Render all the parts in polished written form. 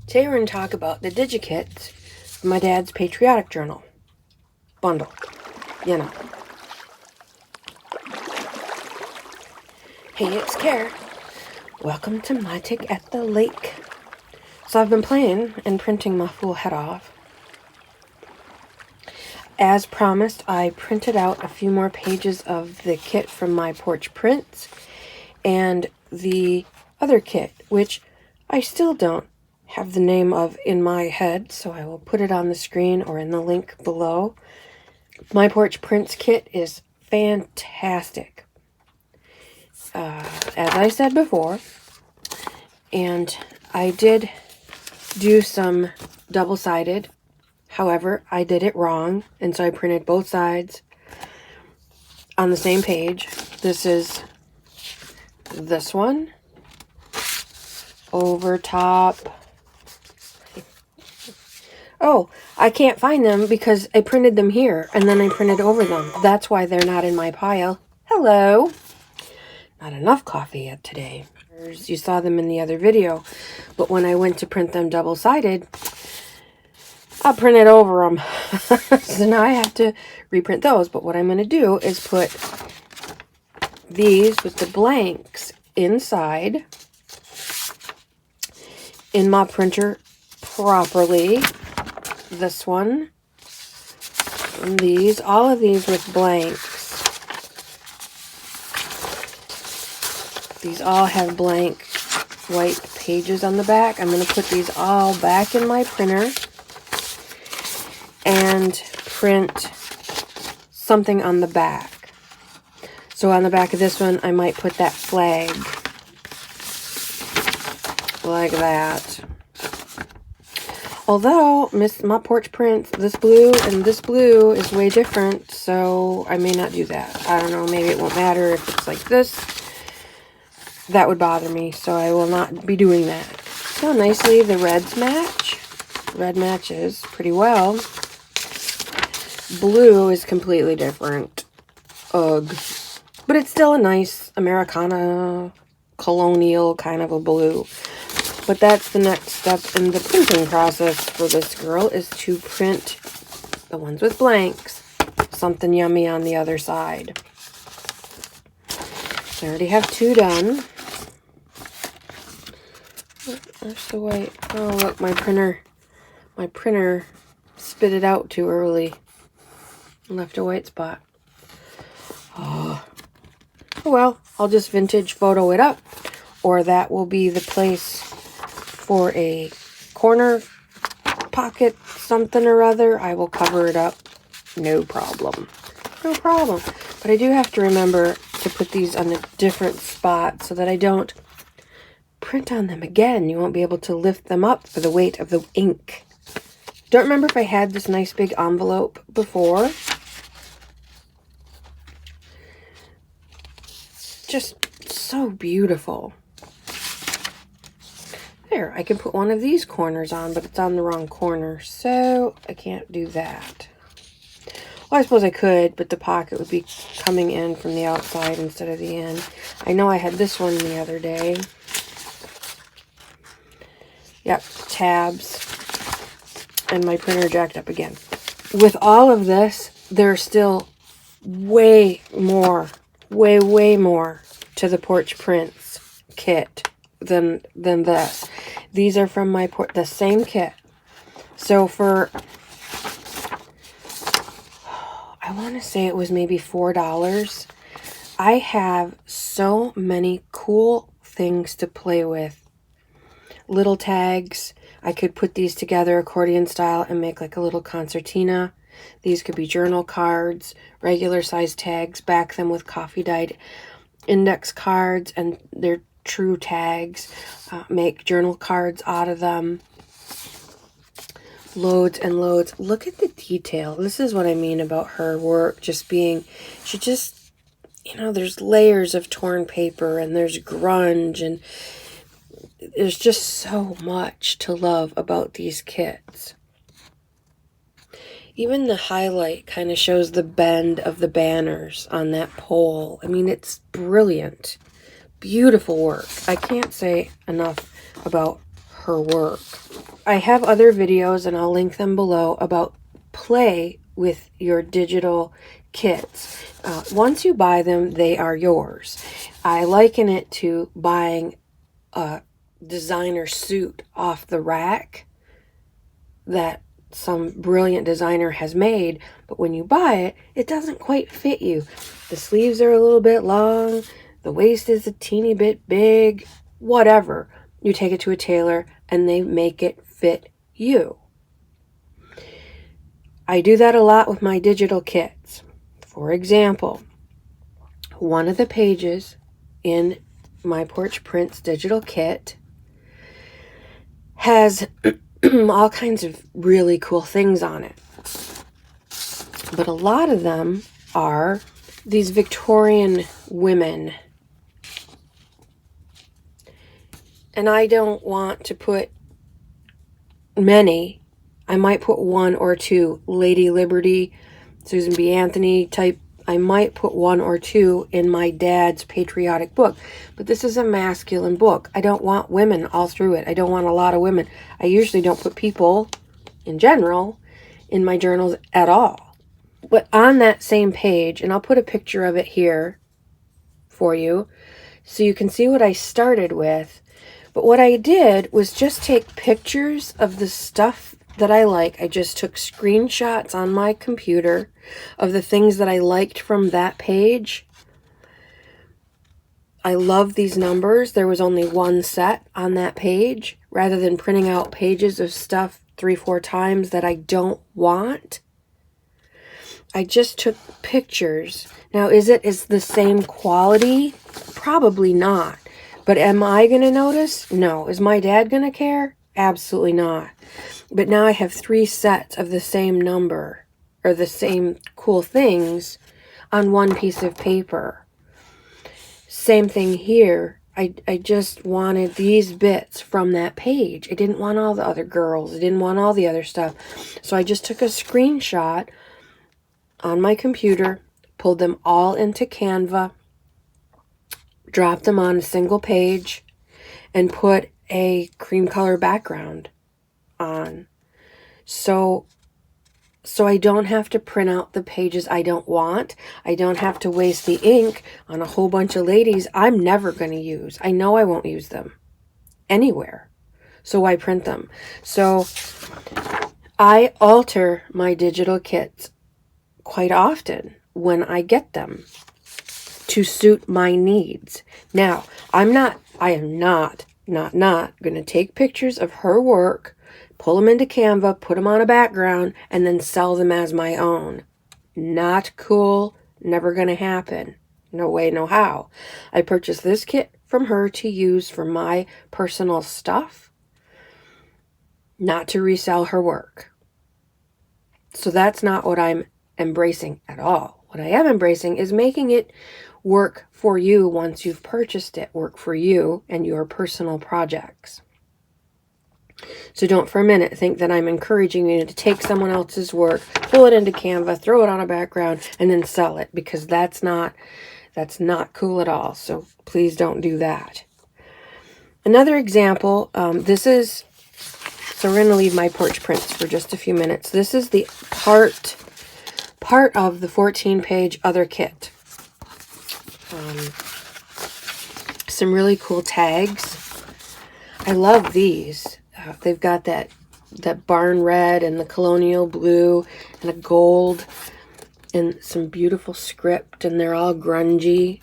Today we're going to talk about the digi-kit, my dad's patriotic journal bundle. You know. Hey, it's Care. Welcome to my take at the lake. So I've been playing and printing my fool head off. As promised, I printed out a few more pages of the kit from my porch prints and the other kit, which I still don't have the name of in my head, so I will put it on the screen or in the link below. My porch prints kit is fantastic. As I said before, and I did do some double-sided. However, I did it wrong, and so I printed both sides on the same page. This is this one over top. Oh, I can't find them because I printed them here and then I printed over them. That's why they're not in my pile. Hello. Not enough coffee yet today. You saw them in the other video, but when I went to print them double-sided, I printed over them. So now I have to reprint those. But what I'm going to do is put these with the blanks inside in my printer properly. This one, and these, all of these with blanks. These all have blank white pages on the back. I'm going to put these all back in my printer and print something on the back. So on the back of this one, I might put that flag like that. Although, my porch prints, this blue and this blue is way different, so I may not do that. I don't know, maybe it won't matter if it's like this. That would bother me, so I will not be doing that. So nicely the reds match. Red matches pretty well. Blue is completely different. Ugh. But it's still a nice Americana, colonial kind of a blue. But that's the next step in the printing process for this girl, is to print the ones with blanks. Something yummy on the other side. I already have two done. Oh, there's the white. Oh, look, my printer spit it out too early. Left a white spot. Oh well, I'll just vintage photo it up. Or that will be the place for a corner pocket something or other. I will cover it up. No problem. No problem. But I do have to remember to put these on a different spot so that I don't print on them again. You won't be able to lift them up for the weight of the ink. Don't remember if I had this nice big envelope before. Just so beautiful. There, I can put one of these corners on, but it's on the wrong corner, so I can't do that. Well, I suppose I could, but the pocket would be coming in from the outside instead of the in. I know I had this one the other day. Yep, tabs. And my printer jacked up again. With all of this, there's still way more to the porch prints kit than this. These are from the same kit. So for, I want to say it was maybe $4. I have so many cool things to play with. Little tags. I could put these together accordion style and make like a little concertina. These could be journal cards, regular size tags, back them with coffee dyed index cards, and they're true tags. Make journal cards out of them. Loads and loads. Look at the detail. This is what I mean about her work just being, she just, you know, there's layers of torn paper and there's grunge and there's just so much to love about these kits. Even the highlight kind of shows the bend of the banners on that pole. I mean, it's brilliant. Beautiful work. I can't say enough about her work. I have other videos, and I'll link them below, about play with your digital kits. Once you buy them, they are yours. I liken it to buying a designer suit off the rack that some brilliant designer has made, but when you buy it, it doesn't quite fit you. The sleeves are a little bit long, the waist is a teeny bit big, whatever. You take it to a tailor and they make it fit you. I do that a lot with my digital kits. For example, one of the pages in my Porch Prints digital kit has all kinds of really cool things on it. But a lot of them are these Victorian women. And I don't want to put many. I might put one or two Lady Liberty, Susan B. Anthony type. I might put one or two in my dad's patriotic book. But this is a masculine book. I don't want women all through it. I don't want a lot of women. I usually don't put people, in general, in my journals at all. But on that same page, and I'll put a picture of it here for you, so you can see what I started with. But what I did was just take pictures of the stuff that I like. I just took screenshots on my computer of the things that I liked from that page. I love these numbers. There was only one set on that page, rather than printing out pages of stuff 3-4 times that I don't want. I just took pictures. Now, is the same quality? Probably not. But am I going to notice? No. Is my dad going to care? Absolutely not. But now I have 3 sets of the same number, or the same cool things, on one piece of paper. Same thing here. I just wanted these bits from that page. I didn't want all the other girls. I didn't want all the other stuff. So I just took a screenshot on my computer, pulled them all into Canva, dropped them on a single page, and put a cream color background on. So I don't have to print out the pages I don't want. I don't have to waste the ink on a whole bunch of ladies I'm never going to use. I know I won't use them anywhere. So why print them? So I alter my digital kits quite often when I get them to suit my needs. Now, I am not going to take pictures of her work, pull them into Canva, put them on a background, and then sell them as my own. Not cool. Never going to happen. No way, no how. I purchased this kit from her to use for my personal stuff, not to resell her work. So that's not what I'm embracing at all. What I am embracing is making it work for you once you've purchased it, work for you and your personal projects. So don't for a minute think that I'm encouraging you to take someone else's work, pull it into Canva, throw it on a background, and then sell it, because that's not cool at all. So please don't do that. Another example, so we're going to leave my Porch Prints for just a few minutes. This is the part of the 14-page other kit. Some really cool tags. I love these. They've got that barn red and the colonial blue and a gold and some beautiful script, and they're all grungy.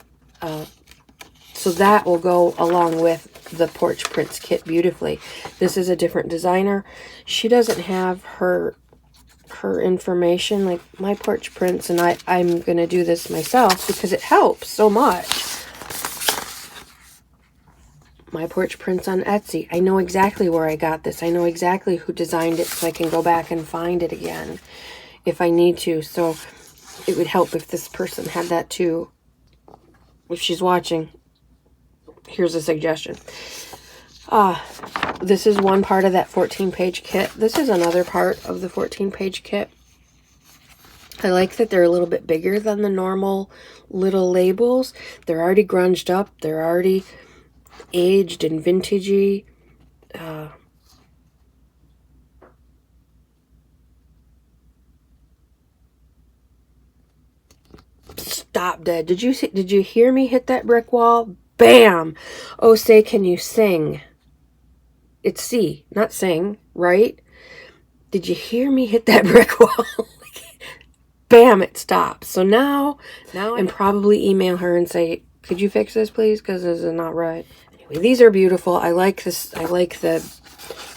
So that will go along with the Porch Prints kit beautifully. This is a different designer. She doesn't have her information like my Porch Prints, and I'm going to do this myself because it helps so much. My Porch Prints on Etsy. I know exactly where I got this. I know exactly who designed it, so I can go back and find it again if I need to. So it would help if this person had that too. If she's watching, here's a suggestion. This is one part of that 14-page kit. This is another part of the 14-page kit. I like that they're a little bit bigger than the normal little labels. They're already grunged up. They're already aged and vintagey. stop dead. Did you hear me hit that brick wall? Bam! Oh, say, can you sing? It's C, not sing, right? Did you hear me hit that brick wall? Bam, it stops. So now and probably email her and say, could you fix this, please? Because this is not right. Anyway, these are beautiful. I like this. I like the,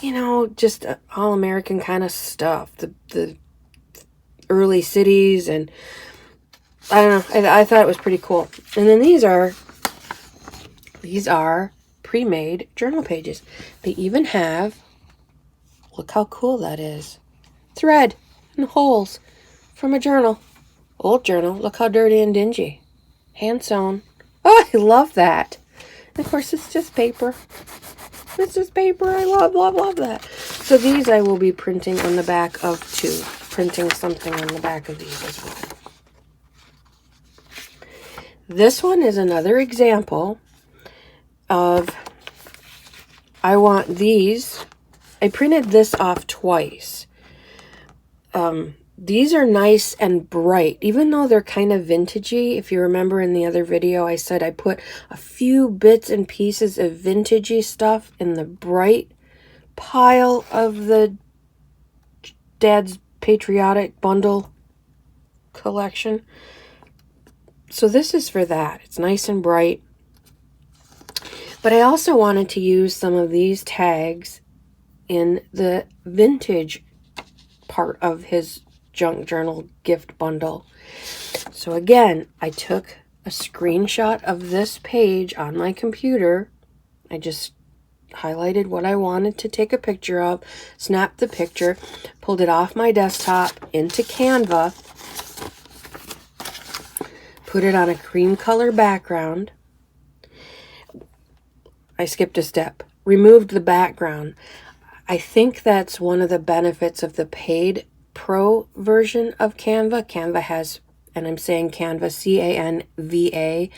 you know, just all-American kind of stuff. The early cities, and I don't know. I thought it was pretty cool. And then these are pre-made journal pages. They even have, look how cool that is, thread and holes from a journal. Old journal. Look how dirty and dingy. Hand sewn. Oh, I love that. And of course, it's just paper. It's just paper. I love that. So these I will be printing on the back of too. Printing something on the back of these as well. This one is another example of, I want these. I printed this off twice. These are nice and bright, even though they're kind of vintagey. If you remember in the other video, I said I put a few bits and pieces of vintagey stuff in the bright pile of the Dad's Patriotic Bundle collection. So this is for that. It's nice and bright. But I also wanted to use some of these tags in the vintage part of his junk journal gift bundle. So again, I took a screenshot of this page on my computer. I just highlighted what I wanted to take a picture of, snapped the picture, pulled it off my desktop into Canva, put it on a cream color background. I skipped a step, removed the background. I think that's one of the benefits of the paid pro version of Canva. Canva has, and I'm saying Canva, C-A-N-V-A.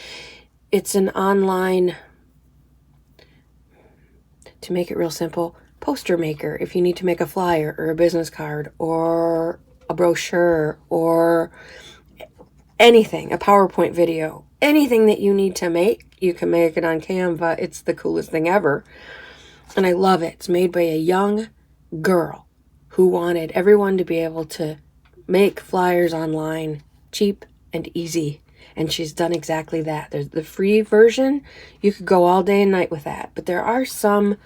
It's an online, to make it real simple, poster maker. If you need to make a flyer or a business card or a brochure or anything, a PowerPoint video, anything that you need to make, you can make it on Canva. It's the coolest thing ever. And I love it. It's made by a young girl who wanted everyone to be able to make flyers online cheap and easy. And she's done exactly that. There's the free version. You could go all day and night with that. But there are some,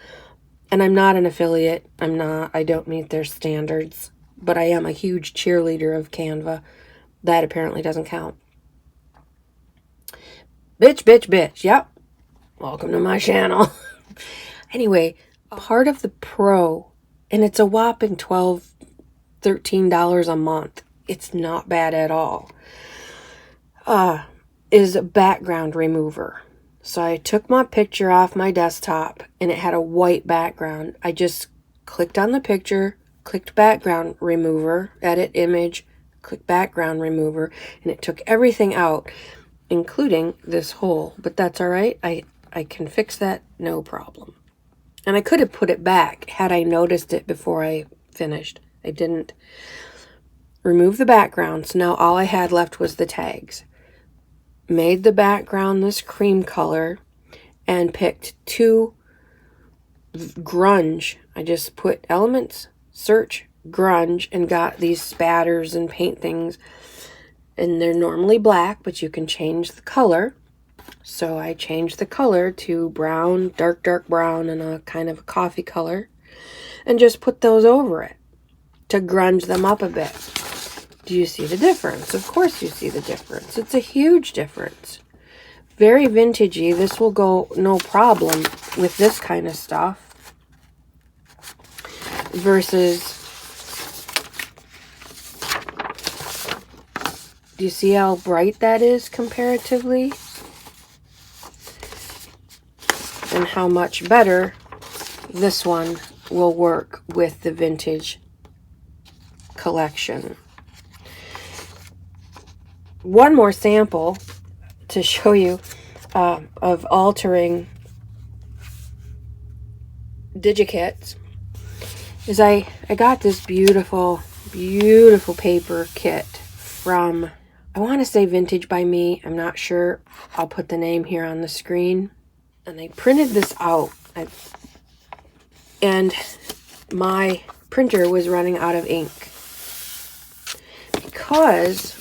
and I'm not an affiliate. I don't meet their standards. But I am a huge cheerleader of Canva. That apparently doesn't count. Bitch. Yep. Welcome to my channel. Anyway, part of the pro, and it's a whopping $12, $13 a month. It's not bad at all. Is a background remover. So I took my picture off my desktop and it had a white background. I just clicked on the picture, clicked background remover, edit image, click background remover, and it took everything out, including this hole. But that's all right. I can fix that, no problem. And I could have put it back had I noticed it before I finished. I didn't. Remove the background. So now all I had left was the tags. Made the background this cream color and picked two grunge. I just put elements, search, grunge, and got these spatters and paint things. And they're normally black, but you can change the color. So I changed the color to brown, dark brown, and a kind of a coffee color. And just put those over it to grunge them up a bit. Do you see the difference? Of course you see the difference. It's a huge difference. Very vintagey. This will go no problem with this kind of stuff. Versus, do you see how bright that is comparatively? And how much better this one will work with the vintage collection. One more sample to show you of altering digi-kits is I got this beautiful paper kit from I want to say Vintage by Me. I'm not sure. I'll put the name here on the screen. And I printed this out. And my printer was running out of ink. Because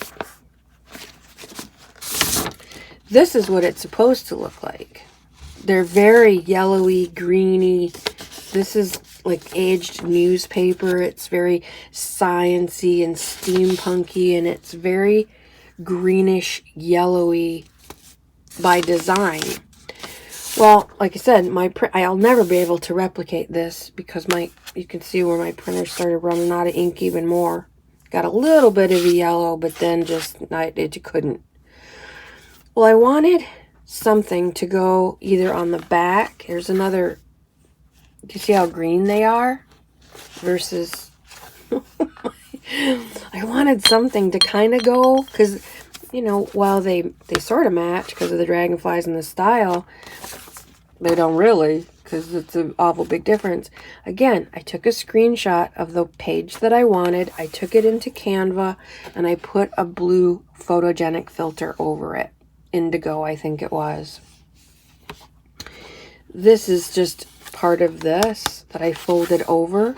this is what it's supposed to look like. They're very yellowy, greeny. This is like aged newspaper. It's very science-y and steampunky, and it's very greenish, yellowy by design. Well, like I said, I'll never be able to replicate this because you can see where my printer started running out of ink even more. Got a little bit of a yellow, but then it couldn't. Well, I wanted something to go either on the back. Here's another. Do you see how green they are? Versus, I wanted something to kind of go, because, you know, while they sort of match because of the dragonflies and the style, they don't really, because it's an awful big difference. Again, I took a screenshot of the page that I wanted. I took it into Canva, and I put a blue photogenic filter over it. Indigo, I think it was. This is just part of this that I folded over,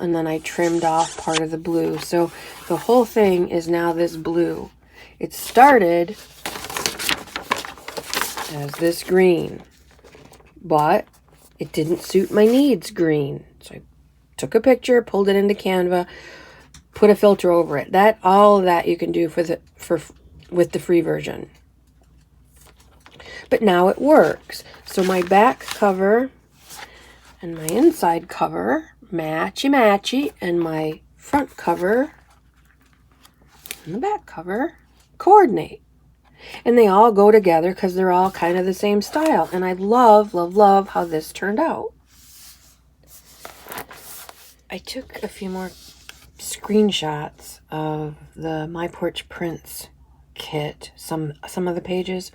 and then I trimmed off part of the blue. So the whole thing is now this blue. It started as this green, but it didn't suit my needs green. So I took a picture, pulled it into Canva, put a filter over it. All of that you can do with the free version. But now it works. So my back cover and my inside cover matchy, and my front cover and the back cover coordinate. And they all go together because they're all kind of the same style. And I love, love, love how this turned out. I took a few more screenshots of the My Porch Prints kit, some of the pages,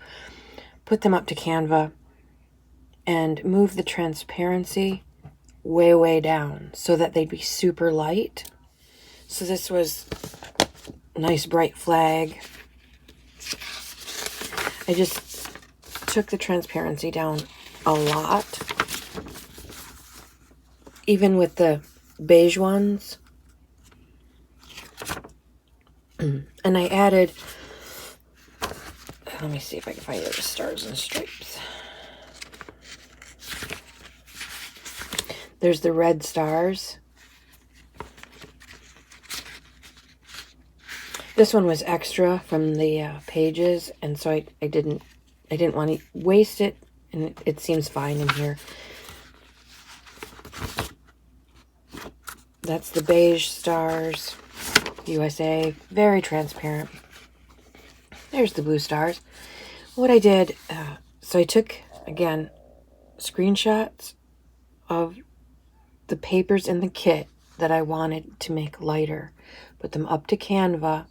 put them up to Canva, and move the transparency way, way down so that they'd be super light. So this was a nice bright flag. I just took the transparency down a lot. Even with the beige ones. And I added, let me see if I can find the stars and stripes. There's the red stars. This one was extra from the pages, and so I didn't want to waste it, and it seems fine in here. That's the beige stars, USA, very transparent. There's the blue stars. What I did, so I took, again, screenshots of the papers in the kit that I wanted to make lighter. Put them up to Canva,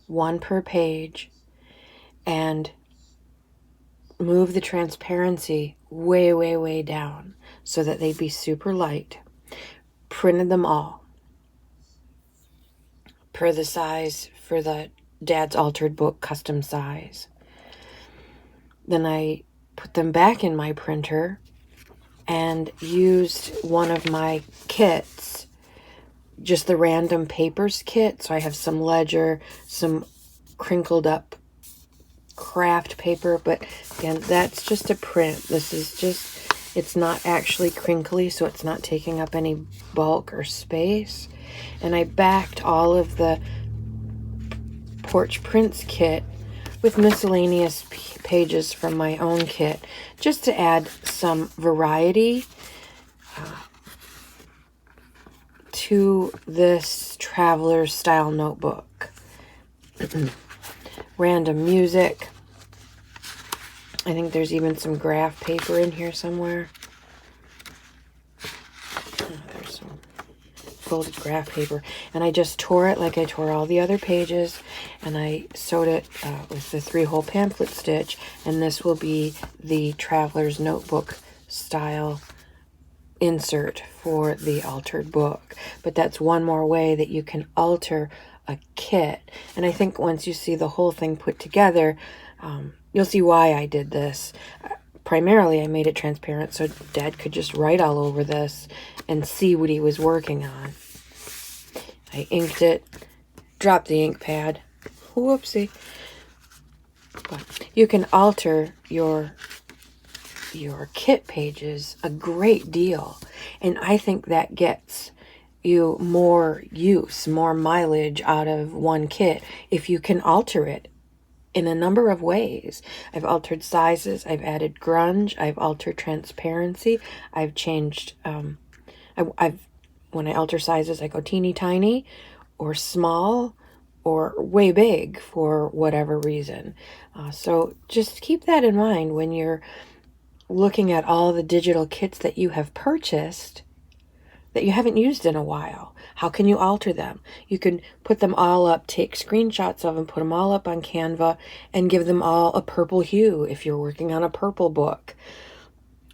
one per page, and move the transparency way, way, way down so that they'd be super light. Printed them all per the size for the Dad's Altered Book custom size. Then I put them back in my printer and used one of my kits, just the random papers kit. So I have some ledger, some crinkled up craft paper, but again, that's just a print. This is just, it's not actually crinkly, so it's not taking up any bulk or space. And I backed all of the Porch Prints kit with miscellaneous pages from my own kit, just to add some variety to this traveler style notebook. Random music. I think there's even some graph paper in here somewhere. There's some folded graph paper, and I just tore it like I tore all the other pages, and I sewed it with the 3-hole pamphlet stitch, and this will be the traveler's notebook style insert for the altered book. But that's one more way that you can alter a kit. And I think once you see the whole thing put together, you'll see why I did this. Primarily, I made it transparent so Dad could just write all over this and see what he was working on. I inked it, dropped the ink pad. Whoopsie. But you can alter your kit pages a great deal. And I think that gets you more use, more mileage out of one kit if you can alter it in a number of ways. I've altered sizes, I've added grunge, I've altered transparency, I've changed, when I alter sizes, I go teeny tiny or small or way big for whatever reason. So just keep that in mind when you're looking at all the digital kits that you have purchased that you haven't used in a while. How can you alter them? You can put them all up, take screenshots of them, put them all up on Canva, and give them all a purple hue if you're working on a purple book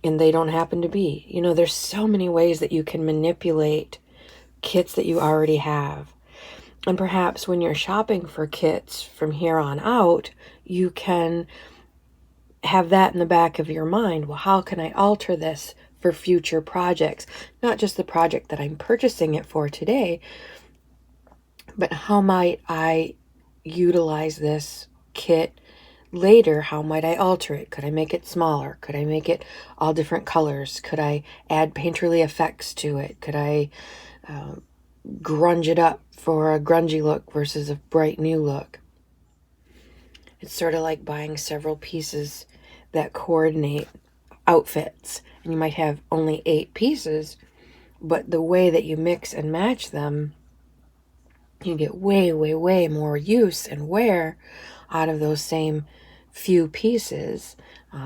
and they don't happen to be. You know, there's so many ways that you can manipulate kits that you already have. And perhaps when you're shopping for kits from here on out, you can have that in the back of your mind. Well, how can I alter this for future projects? Not just the project that I'm purchasing it for today, but how might I utilize this kit later? How might I alter it? Could I make it smaller? Could I make it all different colors? Could I add painterly effects to it? Could I grunge it up for a grungy look versus a bright new look? It's sort of like buying several pieces that coordinate outfits. And you might have only 8 pieces, but the way that you mix and match them, you get way, way, way more use and wear out of those same few pieces.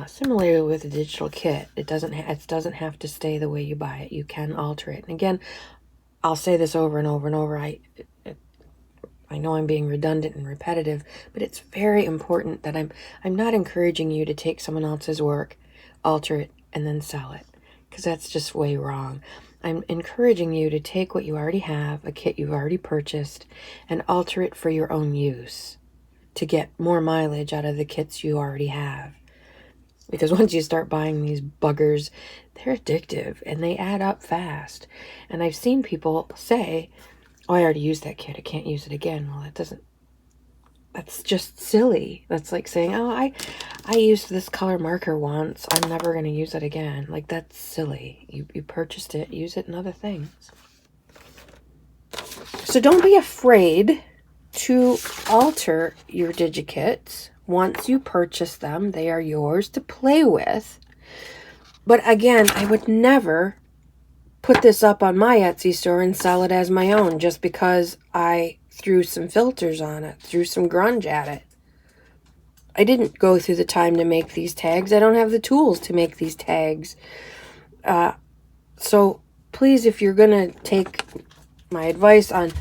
Similarly with a digital kit, it doesn't have to stay the way you buy it. You can alter it. And again, I'll say this over and over and over. I know I'm being redundant and repetitive, but it's very important that I'm not encouraging you to take someone else's work, alter it, and then sell it, because that's just way wrong. I'm encouraging you to take what you already have, a kit you've already purchased, and alter it for your own use to get more mileage out of the kits you already have. Because once you start buying these buggers, they're addictive and they add up fast. And I've seen people say, oh, I already used that kit, I can't use it again. Well, that's just silly. That's like saying, oh, I used this color marker once, I'm never going to use it again. Like, that's silly. You purchased it, use it in other things. So don't be afraid to alter your digi-kits. Once you purchase them, they are yours to play with. But again, I would never put this up on my Etsy store and sell it as my own just because I threw some filters on it, threw some grunge at it. I didn't go through the time to make these tags. I don't have the tools to make these tags. So please, if you're going to take my advice on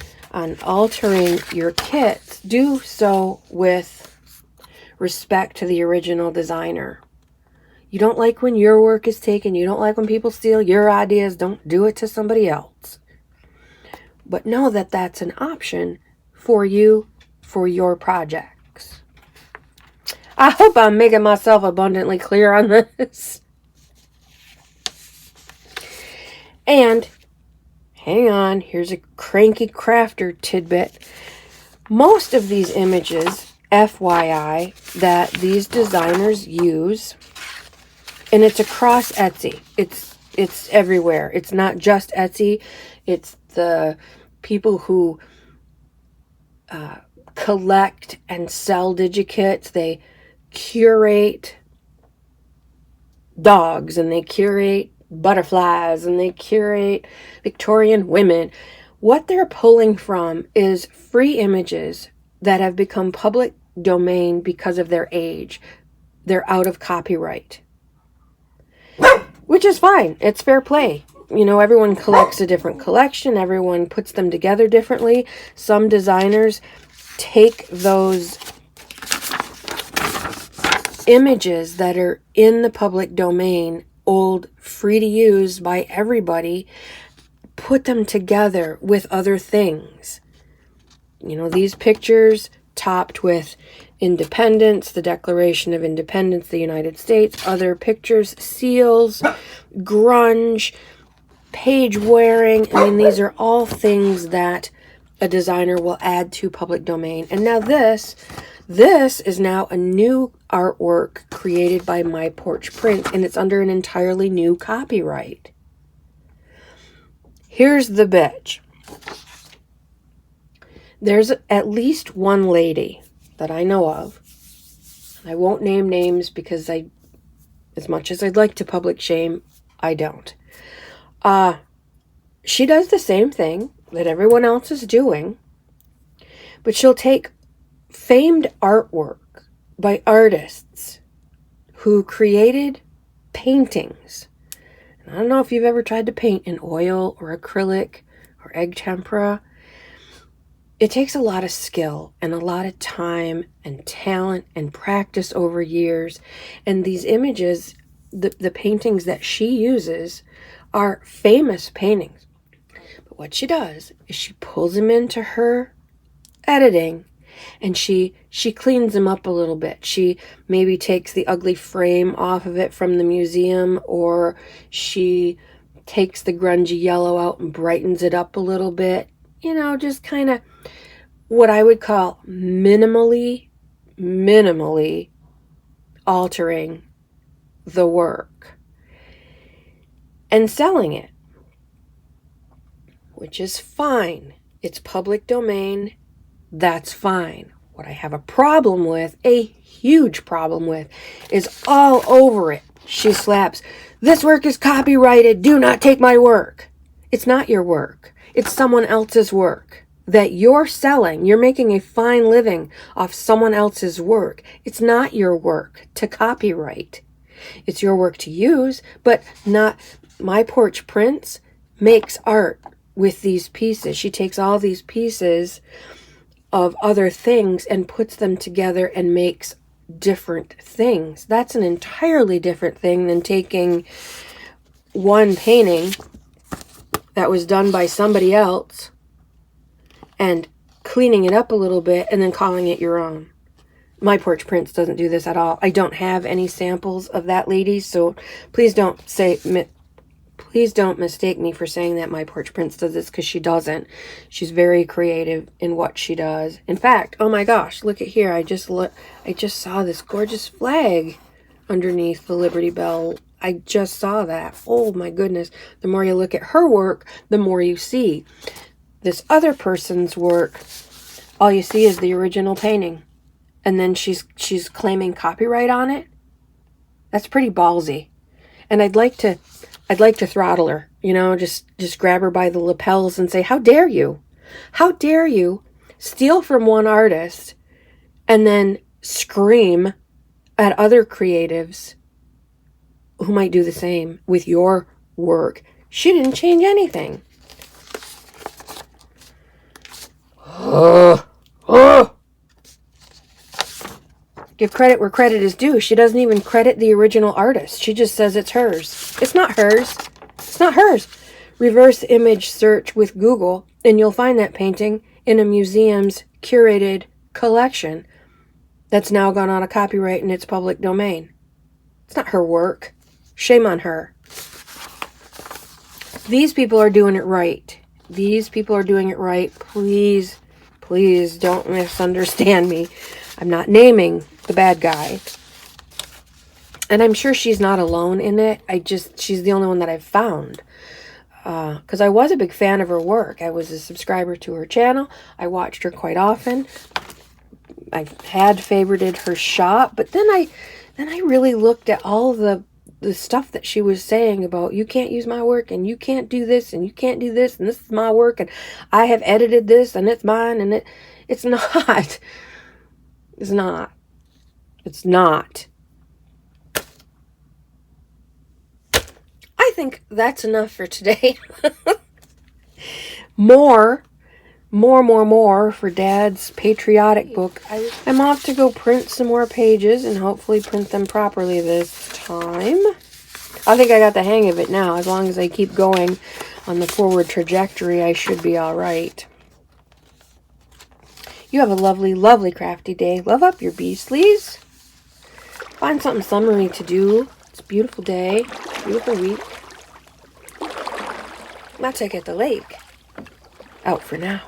altering your kits, do so with respect to the original designer. You don't like when your work is taken. You don't like when people steal your ideas. Don't do it to somebody else. But know that that's an option for you, for your projects. I hope I'm making myself abundantly clear on this. And hang on, here's a cranky crafter tidbit. Most of these images, FYI, that these designers use, and it's across Etsy. It's everywhere. It's not just Etsy. It's the people who collect and sell digi-kits. They curate dogs, and they curate butterflies, and they curate Victorian women. What they're pulling from is free images that have become public domain because of their age. They're out of copyright. Which is fine. It's fair play. You know, everyone collects a different collection. Everyone puts them together differently. Some designers take those images that are in the public domain old, free to use by everybody, put them together with other things. You know, these pictures topped with independence, the Declaration of Independence, the United States, other pictures, seals, grunge, page wearing. I mean, these are all things that a designer will add to public domain. And now this is now a new artwork created by My Porch Prints, and it's under an entirely new copyright. Here's the bitch. There's at least one lady that I know of. I won't name names because as much as I'd like to public shame, I don't. She does the same thing that everyone else is doing, but she'll take famed artwork by artists who created paintings. And I don't know if you've ever tried to paint in oil or acrylic or egg tempera. It takes a lot of skill and a lot of time and talent and practice over years. And these images, the paintings that she uses, are famous paintings. But what she does is she pulls them into her editing and she cleans them up a little bit. She maybe takes the ugly frame off of it from the museum, or she takes the grungy yellow out and brightens it up a little bit. You know, just kind of what I would call minimally altering the work and selling it, which is fine. It's public domain. That's fine. What I have a problem with, a huge problem with, is all over it. She slaps, "This work is copyrighted. Do not take my work." It's not your work. It's someone else's work that you're selling. You're making a fine living off someone else's work. It's not your work to copyright. It's your work to use, but not. My Porch Prints makes art with these pieces. She takes all these pieces of other things and puts them together and makes different things. That's an entirely different thing than taking one painting that was done by somebody else and cleaning it up a little bit and then calling it your own. My Porch Prints doesn't do this at all. I don't have any samples of that lady, so please don't mistake me for saying that My Porch Prints does this, because she doesn't. She's very creative in what she does. In fact, oh my gosh, look at here. I just saw this gorgeous flag underneath the Liberty Bell. I just saw that. Oh my goodness. The more you look at her work, the more you see. This other person's work, all you see is the original painting. And then she's claiming copyright on it. That's pretty ballsy. And I'd like to throttle her, you know, just grab her by the lapels and say, "How dare you? How dare you steal from one artist and then scream at other creatives who might do the same with your work? She didn't change anything." Give credit where credit is due. She doesn't even credit the original artist. She just says it's hers. It's not hers. It's not hers. Reverse image search with Google, and you'll find that painting in a museum's curated collection that's now gone out of copyright in its public domain. It's not her work. Shame on her. These people are doing it right. These people are doing it right. Please don't misunderstand me. I'm not naming the bad guy. And I'm sure she's not alone in it. She's the only one that I've found. Because I was a big fan of her work. I was a subscriber to her channel. I watched her quite often. I had favorited her shop. But then I really looked at all the stuff that she was saying about, you can't use my work, and you can't do this, and you can't do this, and this is my work, and I have edited this, and it's mine, and it's not. It's not. It's not. I think that's enough for today. More for Dad's patriotic book. I'm off to go print some more pages and hopefully print them properly this time. I think I got the hang of it now. As long as I keep going on the forward trajectory, I should be all right. You have a lovely, lovely crafty day. Love up your beastlies. Find something summery to do. It's a beautiful day. Beautiful week. Let's take it at the lake. Out for now.